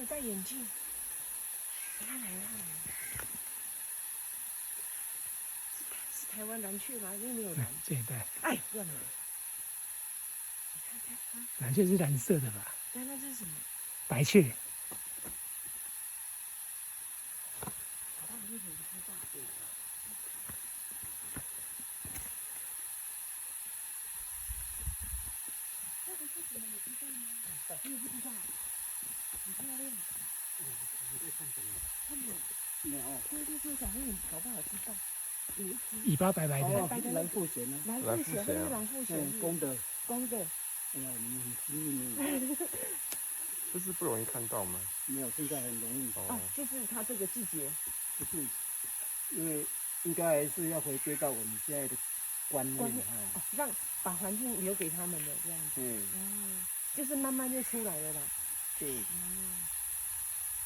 有戴眼镜。他来了，是台湾蓝雀吗？又没有蓝。这一带。哎，乱了。你看看，蓝雀是蓝色的吧？但那这是什么？白雀。好吧，那种看大对了。那个是什么？你知道吗？你也不知道。很漂亮。你在看什么？看鸟。鸟。对对对，小朋友搞不好知道。有一只尾巴白白的。哦，蓝腹鹇呢？蓝腹鹇，那是蓝腹鹇。公的。公的。哎呀，你们很幸运呢。这是不容易看到吗？没有，现在很容易。哦，就是它这个季节。不是，因为应该还是要回归到我们现在的观念哦，让把环境留给他们的这样子。嗯。就是慢慢就出来了啦。对。哦。